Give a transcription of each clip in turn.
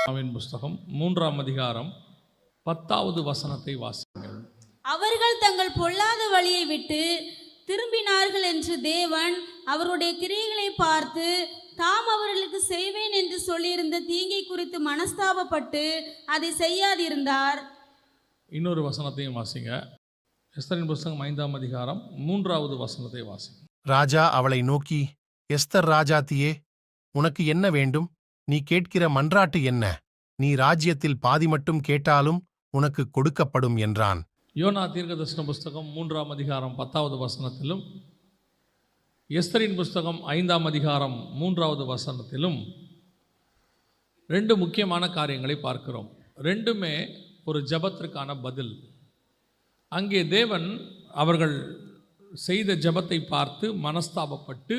ஆவின் புஸ்தகம் 3ஆம் அதிகாரம் 10வது வசனத்தை வாசிங்கள். அவர்கள் தங்கள் பொல்லாத வழியை விட்டு திரும்பினார்கள் என்று தேவன் அவருடைய கிரியைகளை பார்த்து தாம் அவர்களுக்கு செய்வேன் என்று சொல்லியிருந்த தீங்கை குறித்து மனஸ்தாபப்பட்டு அதை செய்யாதிருந்தார். இன்னொரு வசனத்தையும் வாசிங்க. எஸ்தரின் புஸ்தகம் 5ஆம் அதிகாரம் 3வது வசனத்தை வாசிங்க. ராஜா அவளை நோக்கி, எஸ்தர் ராஜாத்தியே, உனக்கு என்ன வேண்டும்? நீ கேட்கிற மன்றாட்டு என்ன? நீ ராஜ்யத்தில் பாதி மட்டும் கேட்டாலும் உனக்கு கொடுக்கப்படும் என்றான். யோனா தீர்க்கதரிசன புஸ்தகம் 3ஆம் அதிகாரம் 10வது வசனத்திலும் எஸ்தரின் புஸ்தகம் 5ஆம் அதிகாரம் 3வது வசனத்திலும் ரெண்டு முக்கியமான காரியங்களை பார்க்கிறோம். ரெண்டுமே ஒரு ஜெபத்திற்கான பதில். அங்கே தேவன் அவர்கள் செய்த ஜெபத்தை பார்த்து மனஸ்தாபப்பட்டு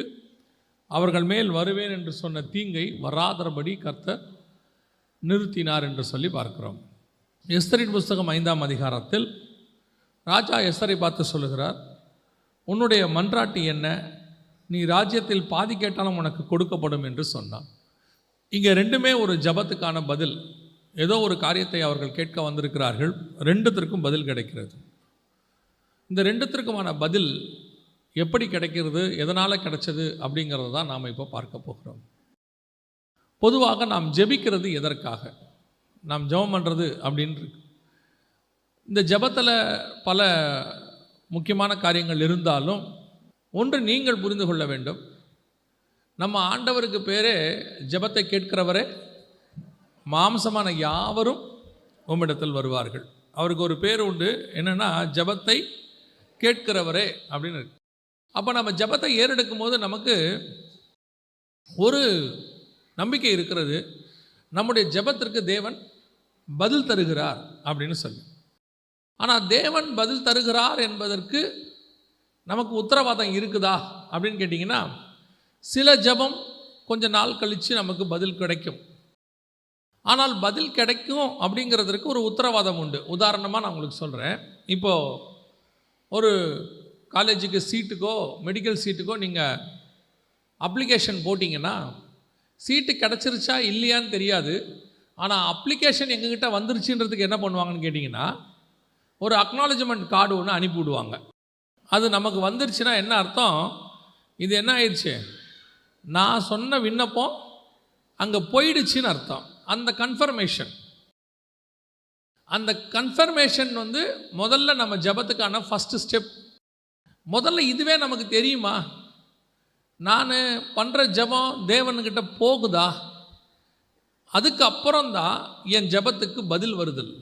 அவர்கள் மேல் வருவேன் என்று சொன்ன தீங்கை வராதபடி கர்த்தர் நிறுத்தினார் என்று சொல்லி பார்க்கிறோம். எஸ்தரின் புஸ்தகம் 5ஆம் அதிகாரத்தில் ராஜா எஸ்தரை பார்த்து சொல்லுகிறார், உன்னுடைய மன்றாட்டு என்ன? நீ ராஜ்யத்தில் பாதி கேட்டாலும் உனக்கு கொடுக்கப்படும் என்று சொன்னார். இங்கே ரெண்டுமே ஒரு ஜெபத்துக்கான பதில். ஏதோ ஒரு காரியத்தை அவர்கள் கேட்க வந்திருக்கிறார்கள், ரெண்டுத்திற்கும் பதில் கிடைக்கிறது. இந்த ரெண்டுத்திற்குமான பதில் எப்படி கிடைக்கிறது, எதனால் கிடைச்சது அப்படிங்கிறது தான் நாம் இப்போ பார்க்க போகிறோம். பொதுவாக நாம் ஜெபிக்கிறது எதற்காக? நாம் ஜெபம் பண்ணுறது அப்படின்னு இந்த ஜெபத்தில் பல முக்கியமான காரியங்கள் இருந்தாலும் ஒன்று நீங்கள் புரிந்து கொள்ள வேண்டும். நம்ம ஆண்டவருக்கு பேரே ஜெபத்தை கேட்கிறவரே, மாம்சமான யாவரும் உம்மிடத்தில் வருவார்கள். அவருக்கு ஒரு பேர் உண்டு, என்னென்னா ஜெபத்தை கேட்கிறவரே அப்படின்னு இருக்கு. அப்போ நம்ம ஜெபத்தை ஏறெடுக்கும் போது நமக்கு ஒரு நம்பிக்கை இருக்கிறது, நம்முடைய ஜெபத்திற்கு தேவன் பதில் தருகிறார் அப்படின்னு சொல்லி. ஆனால் தேவன் பதில் தருகிறார் என்பதற்கு நமக்கு உத்தரவாதம் இருக்குதா அப்படின்னு கேட்டிங்கன்னா, சில ஜெபம் கொஞ்ச நாள் கழித்து நமக்கு பதில் கிடைக்கும். ஆனால் பதில் கிடைக்கும் அப்படிங்கிறதுக்கு ஒரு உத்தரவாதம் உண்டு. உதாரணமாக நான் உங்களுக்கு சொல்கிறேன். இப்போது ஒரு காலேஜுக்கு சீட்டுக்கோ மெடிக்கல் சீட்டுக்கோ நீங்கள் அப்ளிகேஷன் போட்டிங்கன்னா சீட்டு கிடச்சிருச்சா இல்லையான்னு தெரியாது. ஆனால் அப்ளிகேஷன் எங்ககிட்ட வந்துருச்சுன்றதுக்கு என்ன பண்ணுவாங்கன்னு கேட்டிங்கன்னா, ஒரு அக்னாலஜ்மெண்ட் கார்டு ஒன்று அனுப்பிவிடுவாங்க. அது நமக்கு வந்துருச்சுன்னா என்ன அர்த்தம்? இது என்ன ஆயிடுச்சு, நான் சொன்ன விண்ணப்பம் அங்கே போயிடுச்சுன்னு அர்த்தம். அந்த கன்ஃபர்மேஷன் வந்து முதல்ல நம்ம ஜெபத்துக்கான ஃபஸ்ட்டு ஸ்டெப். முதல்ல இதுவே நமக்கு தெரியுமா, நான் பண்ணுற ஜெபம் தேவன்கிட்ட போகுதா? அதுக்கப்புறம்தான் என் ஜெபத்துக்கு பதில் வருதல்.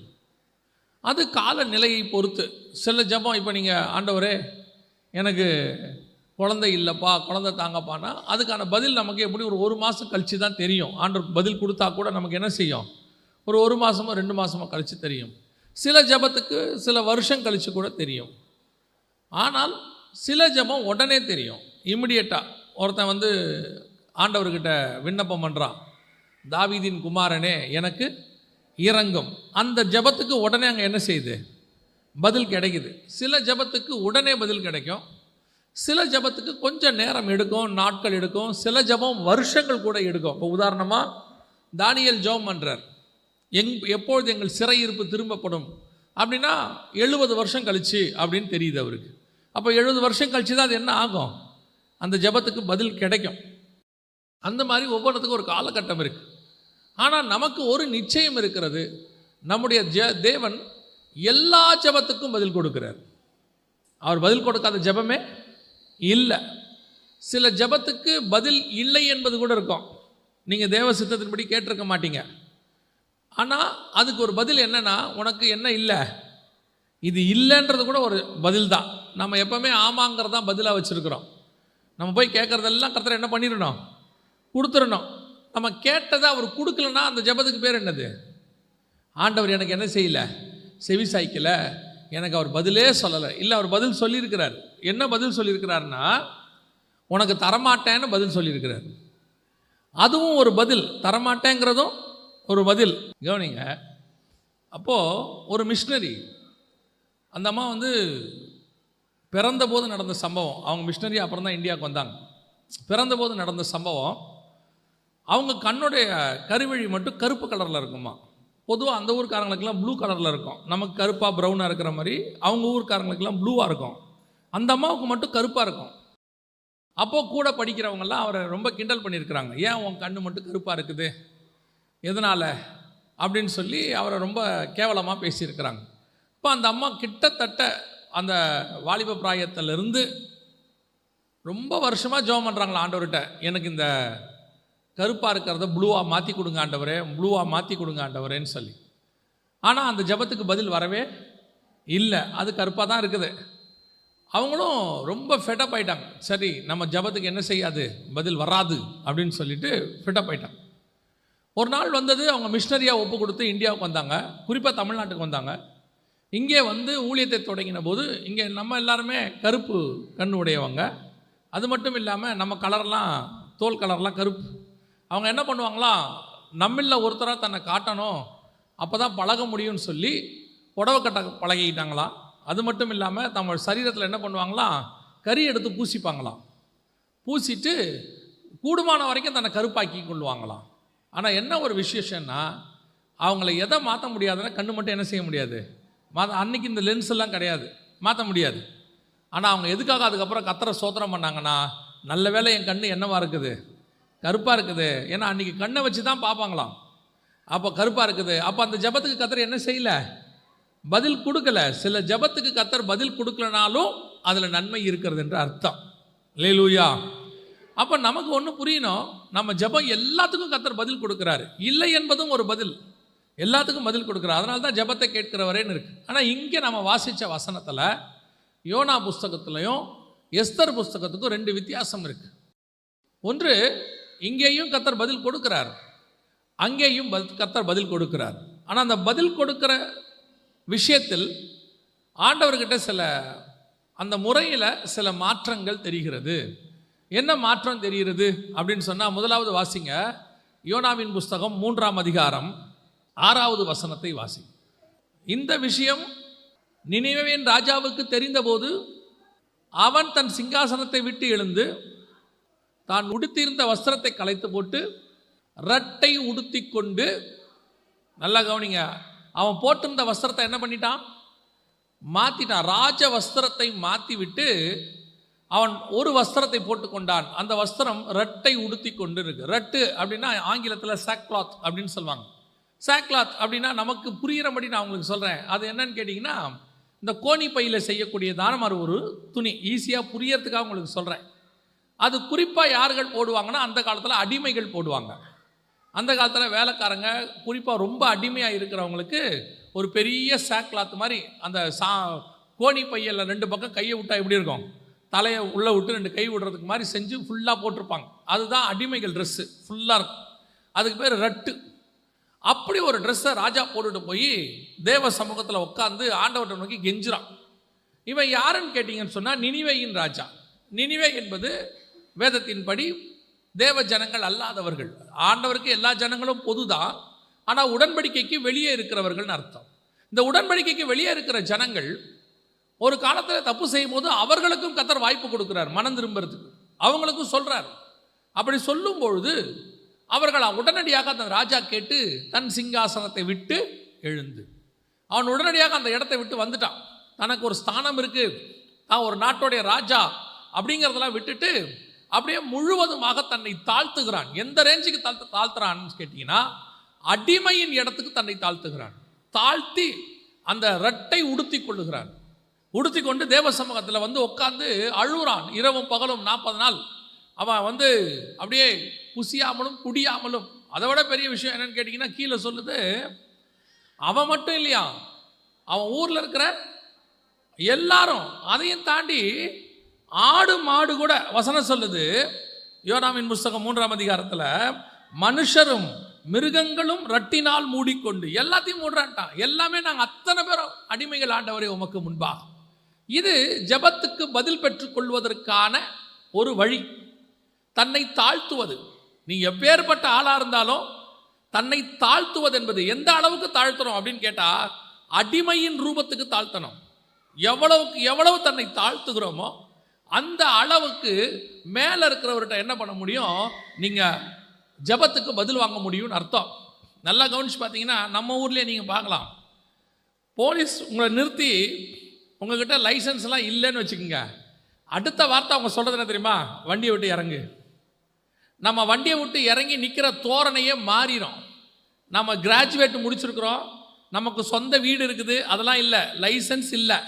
அது கால நிலையை பொறுத்து. சில ஜெபம், இப்போ நீங்கள் ஆண்டவரே எனக்கு குழந்தை இல்லைப்பா, குழந்தை தாங்கப்பான்னா அதுக்கான பதில் நமக்கு எப்படி ஒரு மாதம் கழித்து தான் தெரியும். ஆண்டவர் பதில் கொடுத்தா கூட நமக்கு என்ன செய்யும், ஒரு மாதமோ 2 மாதமோ கழித்து தெரியும். சில ஜெபத்துக்கு சில வருஷம் கழித்து கூட தெரியும். ஆனால் சில ஜெபம் உடனே தெரியும், இமிடியேட்டாக. ஒருத்தன் வந்து ஆண்டவர்கிட்ட விண்ணப்பம் பண்ணுறான், தாவீதின் குமாரனே எனக்கு இறங்கும். அந்த ஜெபத்துக்கு உடனே அங்கே என்ன செய்யுது, பதில் கிடைக்குது. சில ஜெபத்துக்கு உடனே பதில் கிடைக்கும், சில ஜெபத்துக்கு கொஞ்சம் நேரம் எடுக்கும், நாட்கள் எடுக்கும், சில ஜெபம் வருஷங்கள் கூட எடுக்கும். இப்போ உதாரணமாக தானியேல் ஜெபம் பண்ணுறார், எப்பொழுது எங்கள் சிறையிருப்பு திரும்பப்படும் அப்படின்னா 70 வருஷம் கழிச்சு அப்படின்னு தெரியுது அவருக்கு. அப்போ 70 வருஷம் கழிச்சு தான் அது என்ன ஆகும், அந்த ஜெபத்துக்கு பதில் கிடைக்கும். அந்த மாதிரி ஒவ்வொருத்துக்கும் ஒரு காலகட்டம் இருக்குது. ஆனால் நமக்கு ஒரு நிச்சயம் இருக்கிறது, நம்முடைய தேவன் எல்லா ஜெபத்துக்கும் பதில் கொடுக்கிறார். அவர் பதில் கொடுக்காத ஜெபமே இல்லை. சில ஜெபத்துக்கு பதில் இல்லை என்பது கூட இருக்கும். நீங்கள் தேவ சித்தத்தின்படி கேட்டிருக்க மாட்டீங்க. ஆனால் அதுக்கு ஒரு பதில் என்னென்னா, உனக்கு என்ன இல்லை, இது இல்லைன்றது கூட ஒரு பதில் தான். நம்ம எப்போவுமே ஆமாங்கிறதான் பதிலாக வச்சுருக்கிறோம். நம்ம போய் கேட்குறதெல்லாம் கர்த்தர் என்ன பண்ணிடணும், கொடுத்துடணும். நம்ம கேட்டதை அவர் கொடுக்கலன்னா அந்த ஜெபத்துக்கு பேர் என்னது, ஆண்டவர் எனக்கு என்ன செய்யலை, செவி சாய்க்கலை, எனக்கு அவர் பதிலே சொல்லலை. இல்லை, அவர் பதில் சொல்லியிருக்கிறார். என்ன பதில் சொல்லியிருக்கிறாருன்னா, உனக்கு தரமாட்டேன்னு பதில் சொல்லியிருக்கிறார். அதுவும் ஒரு பதில், தரமாட்டேங்கிறதும் ஒரு பதில். கவனிங்க. அப்போது ஒரு மிஷினரி, அந்த அம்மா வந்து பிறந்தபோது நடந்த சம்பவம், அவங்க மிஷினரி அப்புறம் தான் இந்தியாவுக்கு வந்தாங்க. பிறந்தபோது நடந்த சம்பவம், அவங்க கண்ணுடைய கருவழி மட்டும் கருப்பு கலரில் இருக்குமா. பொதுவாக அந்த ஊர்க்காரங்களுக்கெல்லாம் ப்ளூ கலரில் இருக்கும். நமக்கு கருப்பாக ப்ரௌனாக இருக்கிற மாதிரி அவங்க ஊர்க்காரங்களுக்கெல்லாம் ப்ளூவாக இருக்கும். அந்த அம்மாவுக்கு மட்டும் கருப்பாக இருக்கும். அப்போது கூட படிக்கிறவங்கெல்லாம் அவரை ரொம்ப கிண்டல் பண்ணியிருக்கிறாங்க. ஏன் உன் கண்ணு மட்டும் கருப்பாக இருக்குது, எதனால் அப்படின்னு சொல்லி அவரை ரொம்ப கேவலமாக பேசியிருக்கிறாங்க. இப்போ அந்த அம்மா கிட்டத்தட்ட அந்த வாலிப பிராயத்திலிருந்து ரொம்ப வருஷமாக ஜெபம் பண்ணுறாங்களா ஆண்டவர்கிட்ட, எனக்கு இந்த கருப்பாக இருக்கிறத ப்ளூவாக மாற்றி கொடுங்க ஆண்டவரே, ப்ளூவாக மாற்றி கொடுங்க ஆண்டவரேன்னு சொல்லி. ஆனால் அந்த ஜெபத்துக்கு பதில் வரவே இல்லை, அது கருப்பாக தான் இருக்குது. அவங்களும் ரொம்ப ஃபெட்டப் ஆயிட்டாங்க. சரி, நம்ம ஜெபத்துக்கு என்ன செய்யாது, பதில் வராது அப்படின்னு சொல்லிட்டு ஃபெட்டப் ஆயிட்டாங்க. ஒரு நாள் வந்தது, அவங்க மிஷினரியாக ஒப்பு கொடுத்து இந்தியாவுக்கு வந்தாங்க, குறிப்பாக தமிழ்நாட்டுக்கு வந்தாங்க. இங்கே வந்து ஊழியத்தை தொடங்கின போது இங்கே நம்ம எல்லாருமே கருப்பு கண்ணு உடையவங்க. அது மட்டும் இல்லாமல் நம்ம கலர்லாம், தோல் கலர்லாம் கருப்பு. அவங்க என்ன பண்ணுவாங்களாம், நம்மளில் ஒருத்தராக தன்னை காட்டணும், அப்போ தான் பழக முடியும்னு சொல்லி புடவை கட்ட பழகிக்கிட்டாங்களாம். அது மட்டும் இல்லாமல் நம்ம சரீரத்தில் என்ன பண்ணுவாங்களாம், கறி எடுத்து பூசிப்பாங்களாம். பூசிட்டு கூடுமான வரைக்கும் தன்னை கருப்பாக்கி கொள்வாங்களாம். ஆனால் என்ன ஒரு விசேஷன்னா, அவங்கள எதை மாற்ற முடியாதுன்னா, கண்ணு மட்டும் என்ன செய்ய முடியாது, அன்னைக்கு இந்த லென்ஸ் எல்லாம் கிடையாது, மாற்ற முடியாது. ஆனால் அவங்க எதுக்காக அதுக்கப்புறம் கத்தரை சோத்திரம் பண்ணாங்கன்னா, நல்ல வேளை என் கண்ணு என்னவா இருக்குது, கருப்பாக இருக்குது. ஏன்னா அன்றைக்கி கண்ணை வச்சு தான் பார்ப்பாங்களாம். அப்போ கருப்பாக இருக்குது. அப்போ அந்த ஜெபத்துக்கு கத்தர் என்ன செய்யலை, பதில் கொடுக்கல. சில ஜெபத்துக்கு கத்தர் பதில் கொடுக்கலனாலும் அதில் நன்மை இருக்கிறது என்று அர்த்தம். அல்லேலூயா. அப்போ நமக்கு ஒன்று புரியணும், நம்ம ஜெபம் எல்லாத்துக்கும் கத்தர் பதில் கொடுக்குறாரு, இல்லை என்பதும் ஒரு பதில், எல்லாத்துக்கும் பதில் கொடுக்குறாரு. அதனால தான் ஜெபத்தை கேட்கிறவரேன்னு இருக்கு. ஆனால் இங்கே நம்ம வாசித்த வசனத்தில் யோனா புஸ்தகத்துலையும் எஸ்தர் புஸ்தகத்துக்கும் 2 வித்தியாசம் இருக்குது. ஒன்று, இங்கேயும் கத்தர் பதில் கொடுக்கிறார், அங்கேயும் கத்தர் பதில் கொடுக்கிறார். ஆனால் அந்த பதில் கொடுக்கிற விஷயத்தில் ஆண்டவர்கிட்ட சில அந்த முறையில் சில மாற்றங்கள் தெரிகிறது. என்ன மாற்றம் தெரிகிறது அப்படின்னு சொன்னால், முதலாவது வாசிங்க, யோனாவின் புஸ்தகம் 3ஆம் அதிகாரம் 6வது வசனத்தை வாசி. இந்த விஷயம் நினிவேவின் ராஜாவுக்கு தெரிந்தபோது அவன் தன் சிங்காசனத்தை விட்டு எழுந்து தான் உடுத்தியிருந்த வஸ்திரத்தை களைத்து போட்டு இரட்டை உடுத்தி கொண்டு, நல்லா கவனிங்க, அவன் போட்டிருந்த வஸ்திரத்தை என்ன பண்ணிட்டான், மாற்றிட்டான். ராஜ வஸ்திரத்தை மாற்றி விட்டு அவன் ஒரு வஸ்திரத்தை போட்டுக்கொண்டான். அந்த வஸ்திரம் இரட்டை உடுத்தி கொண்டு இருக்கு. ரட்டு அப்படின்னா ஆங்கிலத்தில் சாக்லாத் அப்படின்னு சொல்லுவாங்க. சாக்லாத் அப்படின்னா நமக்கு புரிகிறபடி நான் உங்களுக்கு சொல்கிறேன். அது என்னன்னு கேட்டிங்கன்னா, இந்த கோணி பையில் செய்யக்கூடியதான ஒரு துணி, ஈஸியாக புரியறதுக்காக உங்களுக்கு சொல்கிறேன். அது குறிப்பாக யார்கள் போடுவாங்கன்னா, அந்த காலத்தில் அடிமைகள் போடுவாங்க. அந்த காலத்தில் வேலைக்காரங்க குறிப்பாக ரொம்ப அடிமையாக இருக்கிறவங்களுக்கு ஒரு பெரிய சாக்லாத் மாதிரி அந்த கோணி பையில் 2 பக்கம் கையை விட்டால் எப்படி இருக்கும், தலையை உள்ளே விட்டு 2 கை விடுறதுக்கு மாதிரி செஞ்சு ஃபுல்லாக போட்டிருப்பாங்க. அதுதான் அடிமைகள் ட்ரெஸ்ஸு, ஃபுல்லாக இருக்கும். அதுக்கு பேர் ரட்டு. அப்படி ஒரு ட்ரெஸ்ஸை ராஜா போட்டுட்டு போய் தேவ சமூகத்தில் உட்காந்து ஆண்டவர்கிட்ட நோக்கி கெஞ்சுறான். இவன் யாருன்னு கேட்டிங்கன்னு சொன்னால், நினிவேயின் ராஜா. நினிவே என்பது வேதத்தின்படி தேவ ஜனங்கள் அல்லாதவர்கள். ஆண்டவருக்கு எல்லா ஜனங்களும் பொதுதான், ஆனால் உடன்படிக்கைக்கு வெளியே இருக்கிறவர்கள்னு அர்த்தம். இந்த உடன்படிக்கைக்கு வெளியே இருக்கிற ஜனங்கள் ஒரு காலத்தில் தப்பு செய்யும் போது அவர்களுக்கும் கத்தர் வாய்ப்பு கொடுக்குறார் மனம் திரும்புறதுக்கு, அவங்களுக்கும் சொல்கிறார். அப்படி சொல்லும் பொழுது அவர்கள் உடனடியாக அந்த ராஜா கேட்டு தன் சிங்காசனத்தை விட்டு எழுந்து, அவன் உடனடியாக அந்த இடத்தை விட்டு வந்துட்டான். தனக்கு ஒரு ஸ்தானம் இருக்குது, நான் ஒரு நாட்டுடைய ராஜா அப்படிங்கிறதெல்லாம் விட்டுட்டு அப்படியே முழுவதுமாக தன்னை தாழ்த்துகிறான். எந்த ரேஞ்சுக்கு தாழ்த்துறான்னு கேட்டிங்கன்னா, அடிமையின் இடத்துக்கு தன்னை தாழ்த்துகிறான். தாழ்த்தி அந்த இரட்டை உடுத்தி கொள்ளுகிறான். உடுத்தி கொண்டு தேவ சமூகத்தில் வந்து உட்காந்து அழுகுறான். இரவும் பகலும் 40 நாள் அவன் அப்படியே புசியாமலும் குடியாமலும். அதை விட பெரிய விஷயம் என்னன்னு கேட்டிங்கன்னா, கீழே சொல்லுது, அவன் மட்டும் இல்லையா, அவன் ஊரில் இருக்கிற எல்லாரும், அதையும் தாண்டி ஆடு மாடு கூட. வசனம் சொல்லுது யோனாவின் புஸ்தகம் 3ஆம் அதிகாரத்தில், மனுஷரும் மிருகங்களும் ரட்டினால் மூடிக்கொண்டு, எல்லாத்தையும் மூடுறான்ட்டான். எல்லாமே நாங்கள் அத்தனை பேரும் அடிமைகள் ஆண்டவரே உமக்கு முன்பாக. இது ஜெபத்துக்கு பதில் பெற்றுக்கொள்வதற்கான ஒரு வழி, தன்னை தாழ்த்துவது. நீ எப்பேற்பட்ட ஆளாக இருந்தாலும் தன்னை தாழ்த்துவது என்பது எந்த அளவுக்கு தாழ்த்தணும் அப்படின்னு கேட்டால், அடிமையின் ரூபத்துக்கு தாழ்த்தணும். எவ்வளவுக்கு எவ்வளவு தன்னை தாழ்த்துகிறோமோ அந்த அளவுக்கு மேலே இருக்கிறவர்கிட்ட என்ன பண்ண முடியும், நீங்கள் ஜெபத்துக்கு பதில் வாங்க முடியும்னு அர்த்தம். நல்லா கவனிச்சு பார்த்தீங்கன்னா நம்ம ஊர்லேயே நீங்கள் பார்க்கலாம். போலீஸ் உங்களை நிறுத்தி உங்ககிட்ட லைசன்ஸ்லாம் இல்லைன்னு வச்சுக்கோங்க, அடுத்த வார்த்தை அவங்க சொல்கிறது என்ன தெரியுமா? வண்டியை விட்டு இறங்கு. நம்ம வண்டியை விட்டு இறங்கி நிற்கிற தோரணையே மாறிடும். நம்ம கிராஜுவேட் முடிச்சிருக்கிறோம், நமக்கு சொந்த வீடு இருக்குது, அதெல்லாம் இல்லை, லைசன்ஸ் இல்லை,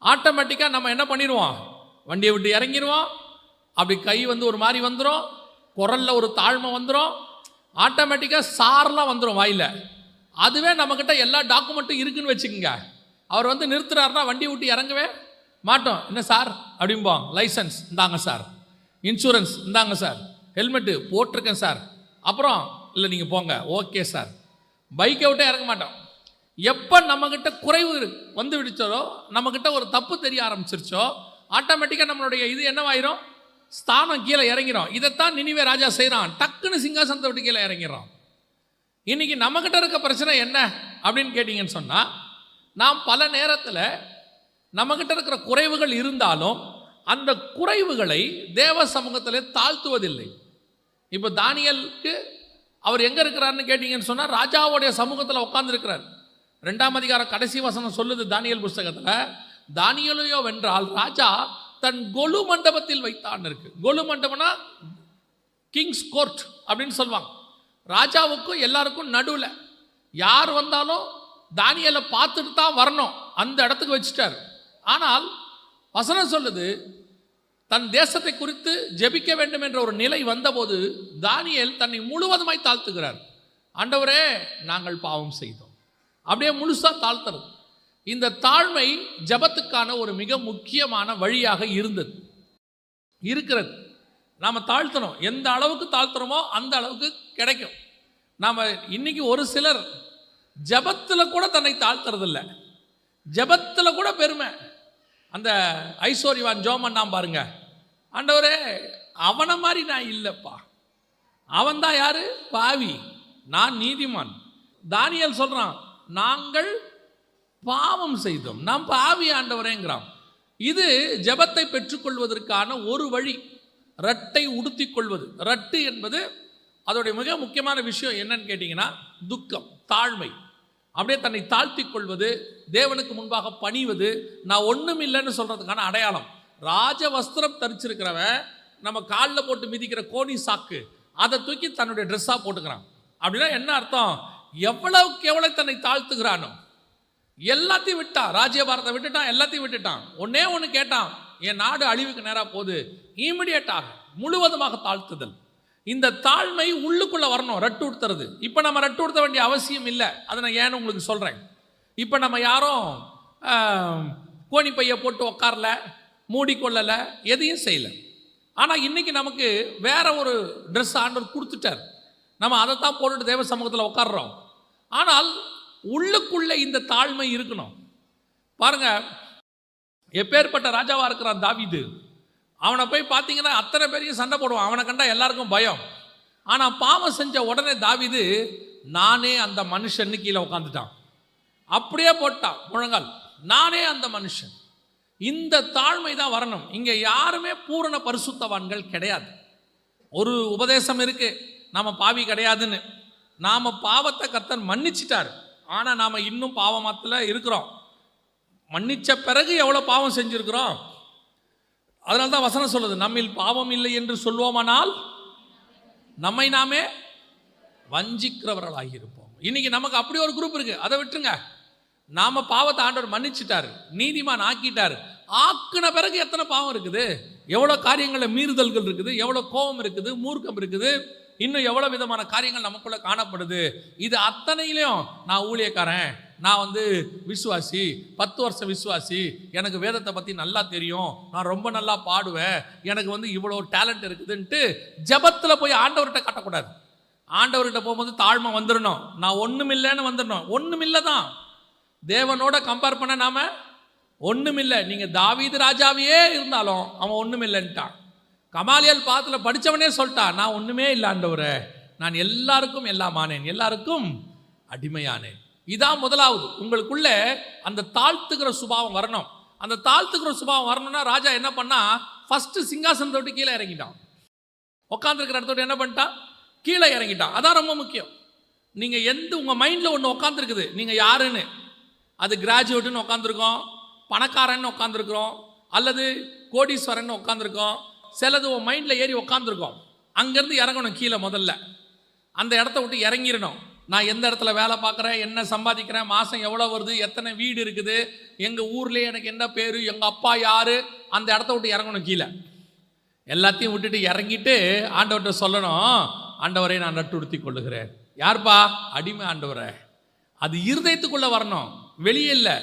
ஆட்டோமேட்டிக்காக நம்ம என்ன பண்ணிடுவோம்? வண்டியை விட்டு இறங்கிடுவோம். அப்படி கை வந்து ஒரு மாதிரி வந்துடும், குரலில் ஒரு தாழ்மை வந்துடும், ஆட்டோமேட்டிக்காக சாரெலாம் வந்துடும் வாயில். அதுவே நம்மக்கிட்ட எல்லா டாக்குமெண்ட்டும் இருக்குதுன்னு வச்சுக்கோங்க. அவர் வந்து நிறுத்துறாருனா வண்டி விட்டு இறங்கவே மாட்டோம். என்ன சார் அப்படிம்போம். லைசன்ஸ் இந்தாங்க சார், இன்சூரன்ஸ் இந்தாங்க சார், ஹெல்மெட்டு போட்டிருக்கேன் சார், அப்புறம் இல்லை நீங்கள் போங்க, ஓகே சார். பைக்கை விட்டே இறங்க மாட்டோம். எப்போ நம்மக்கிட்ட குறைவு வந்து விடுச்சோ, நம்மக்கிட்ட ஒரு தப்பு தெரிய ஆரம்பிச்சிருச்சோ, ஆட்டோமேட்டிக்காக நம்மளுடைய இது என்னவாயிரும்? ஸ்தானம் கீழே இறங்கிறோம். இதைத்தான் நினிவே ராஜா செய்கிறான். டக்குன்னு சிங்காசனத்தை விட்டு கீழே இறங்கிறோம். இன்றைக்கி நம்மக்கிட்ட இருக்க பிரச்சனை என்ன அப்படின்னு கேட்டிங்கன்னு சொன்னால், நாம் பல நேரத்தில் நம்மக்கிட்ட இருக்கிற குறைவுகள் இருந்தாலும் அந்த குறைவுகளை தேவ சமூகத்தில் தாழ்த்துவதில்லை. இப்போ தானியலுக்கு அவர் எங்கே இருக்கிறாருன்னு கேட்டிங்கன்னு சொன்னால், ராஜாவுடைய சமூகத்தில் உட்கார்ந்துருக்கிறார். 2ஆம் அதிகாரம் கடைசி வசனம் சொல்லுது தானியல் புஸ்தகத்தில், தானியலையோ வென்றால் ராஜா தன் கொலு மண்டபத்தில் வைத்தான் இருக்கு. கொலு மண்டபம்னா கிங்ஸ் கோர்ட் அப்படின்னு சொல்லுவாங்க. ராஜாவுக்கும் எல்லாருக்கும் நடுவில் யார் வந்தாலும் தானியலை பார்த்துட்டு தான் வரணும், அந்த இடத்துக்கு வச்சுட்டார். ஆனால் வசனம் சொல்லுது, தன் தேசத்தை குறித்து ஜெபிக்க வேண்டும் என்ற ஒரு நிலை வந்தபோது தானியேல் தன்னை முழுவதுமாய் தாழ்த்துகிறார். ஆண்டவரே, நாங்கள் பாவம் செய்தோம். அப்படியே முழுசா தாழ்த்துறது. இந்த தாழ்மை ஜெபத்துக்கான ஒரு மிக முக்கியமான வழியாக இருக்கிறது. நாம் தாழ்த்தணும். எந்த அளவுக்கு தாழ்த்துறோமோ அந்த அளவுக்கு கிடைக்கும். நாம் இன்னைக்கு ஒரு சிலர் ஜெபத்தில் கூட தன்னை தாழ்த்துறதில்லை, ஜெபத்தில் கூட பெருமை. அந்த ஐஸ்வர்யவான் ஜோமன் நாம் பாருங்க, ஆண்டவரே அவனை மாதிரி நான் இல்லைப்பா, அவன் தான் யாரு? பாவி, நான் நீதிமான். தானியேல் சொல்றான், நாங்கள் பாவம் செய்தோம், நாம் பாவி ஆண்டவரேங்கிறான். இது ஜெபத்தை பெற்றுக்கொள்வதற்கான ஒரு வழி. ரட்டை உடுத்தி கொள்வது. ரட்டு என்பது அதோடைய மிக முக்கியமான விஷயம் என்னன்னு கேட்டிங்கன்னா, துக்கம், தாழ்மை. அப்படியே தன்னை தாழ்த்தி கொள்வது, தேவனுக்கு முன்பாக பணிவது, நான் ஒன்றும் இல்லைன்னு சொல்கிறதுக்கான அடையாளம். ராஜ வஸ்திரம் தரிச்சிருக்கிறவன் நம்ம காலில் போட்டு மிதிக்கிற கோணி சாக்கு அதை தூக்கி தன்னுடைய ட்ரெஸ்ஸாக போட்டுக்கிறான். அப்படின்னா என்ன அர்த்தம்? எவ்வளவுக்கு எவ்வளோ தன்னை தாழ்த்துக்கிறானோ எல்லாத்தையும் விட்டான். ராஜ்யபாரத்தை விட்டுட்டான், எல்லாத்தையும் விட்டுட்டான். ஒன்னே ஒன்று கேட்டான், என் நாடு அழிவுக்கு நேராக போகுது, இமீடியட்டாக முழுவதுமாக தாழ்த்துதல். இந்த தாழ்மை உள்ளுக்குள்ளே வரணும். ரட்டு உடுத்துறது. இப்போ நம்ம ரட்டு உடுத்த வேண்டிய அவசியம் இல்லை. அதை நான் ஏன்னு உங்களுக்கு சொல்கிறேன். இப்போ நம்ம யாரும் கோணி பையை போட்டு உட்காரல, மூடிக்கொள்ளலை, எதையும் செய்யலை. ஆனால் இன்றைக்கி நமக்கு வேற ஒரு ட்ரெஸ் ஆண்டவர் கொடுத்துட்டார். நம்ம அதை தான் போட்டுட்டு தேவ சமூகத்தில் உட்காடுறோம். ஆனால் உள்ளுக்குள்ளே இந்த தாழ்மை இருக்கணும். பாருங்க, எப்பேற்பட்ட ராஜாவாக இருக்கிறான் தாவீது. அவனை போய் பார்த்தீங்கன்னா அத்தனை பேரையும் சண்டை போடுவான், அவனை கண்டா எல்லாருக்கும் பயம். ஆனால் பாவம் செஞ்ச உடனே தாவீது நானே அந்த மனுஷன்னு கீழே உட்காந்துட்டான். அப்படியே போட்டான் முழங்கால், நானே அந்த மனுஷன். இந்த தாழ்மை தான் வரணும். இங்கே யாருமே பூரண பரிசுத்தவான்கள் கிடையாது. ஒரு உபதேசம் இருக்கு, நாம பாவி கிடையாதுன்னு. நாம பாவத்தை கர்த்தர் மன்னிச்சிட்டார், ஆனால் நாம் இன்னும் பாவமாத்தில் இருக்கிறோம். மன்னிச்ச பிறகு எவ்வளோ பாவம் செஞ்சுருக்கிறோம். அதனால தான் வசனம் சொல்லுது, நம்மில் பாவம் இல்லை என்று சொல்வோமானால் நம்மை நாமே வஞ்சிக்கிறவர்களாகி இருப்போம். இன்னைக்கு நமக்கு அப்படி ஒரு குரூப் இருக்கு, அதை விட்டுருங்க. நாம பாவத்தை ஆண்டவர் மன்னிச்சிட்டாரு, நீதிமான் ஆக்கிட்டாரு. ஆக்கின பிறகு எத்தனை பாவம் இருக்குது, எவ்வளோ காரியங்களில் மீறுதல்கள் இருக்குது, எவ்வளோ கோபம் இருக்குது, மூர்க்கம் இருக்குது, இன்னும் எவ்வளோ விதமான காரியங்கள் நமக்குள்ள காணப்படுது. இது அத்தனையிலையும் நான் ஊழியக்காரன், நான் விசுவாசி, 10 வருஷம் விசுவாசி, எனக்கு வேதத்தை பற்றி நல்லா தெரியும், நான் ரொம்ப நல்லா பாடுவேன், எனக்கு இவ்வளோ டேலண்ட் இருக்குதுன்ட்டு ஜெபத்தில் போய் ஆண்டவர்கிட்ட காட்டக்கூடாது. ஆண்டவர்கிட்ட போகும்போது தாழ்மை வந்துடணும். நான் ஒன்றுமில்லைன்னு வந்துடணும். ஒன்றுமில்லை தான். தேவனோட கம்பேர் பண்ண நாம ஒன்றுமில்லை. நீங்கள் தாவீது ராஜாவையே இருந்தாலும் அவன் ஒன்றுமில்லைன்ட்டான். கமாலியல் பாத்தில் படித்தவனே சொல்லிட்டான், நான் ஒன்றுமே இல்லை ஆண்டவரே, நான் எல்லாருக்கும் எல்லாமானேன், எல்லாருக்கும் அடிமையானேன். இதான் முதலாவது. உங்களுக்குள்ள அந்த தாழ்த்துக்கிற சுபாவம் வரணும். அந்த தாழ்த்துக்கிற சுபாவம் வரணும்னா ராஜா என்ன பண்ணா, ஃபர்ஸ்ட் சிங்காசனத்தை விட்டு கீழே இறங்கிட்டான். உட்காந்துருக்கிற இடத்தோட என்ன பண்ணிட்டான், கீழே இறங்கிட்டான். அதான் ரொம்ப முக்கியம். நீங்கள் உங்கள் மைண்டில் ஒன்று உட்காந்துருக்குது, நீங்கள் யாருன்னு. அது கிராஜுவேட்டுன்னு உட்காந்துருக்கோம், பணக்காரன்னு உட்காந்துருக்குறோம், அல்லது கோடீஸ்வரன் உட்காந்துருக்கோம். சிலது உன் மைண்டில் ஏறி உட்காந்துருக்கோம். அங்கேருந்து இறங்கணும் கீழே. முதல்ல அந்த இடத்த விட்டு இறங்கிடணும். நான் எந்த இடத்துல வேலை பார்க்குறேன், என்ன சம்பாதிக்கிறேன், மாதம் எவ்வளோ வருது, எத்தனை வீடு இருக்குது, எங்கள் ஊர்லேயே எனக்கு என்ன பேர், எங்கள் அப்பா யார், அந்த இடத்த விட்டு இறங்கணும் கீழே. எல்லாத்தையும் விட்டுட்டு இறங்கிட்டு ஆண்டவர்கிட்ட சொல்லணும், ஆண்டவரை நான் நட்டுடுத்தி கொள்ளுகிறேன். யார்ப்பா? அடிமை ஆண்டவரை. அது இருதயத்துக்குள்ளே வரணும், வெளியே இல்லை.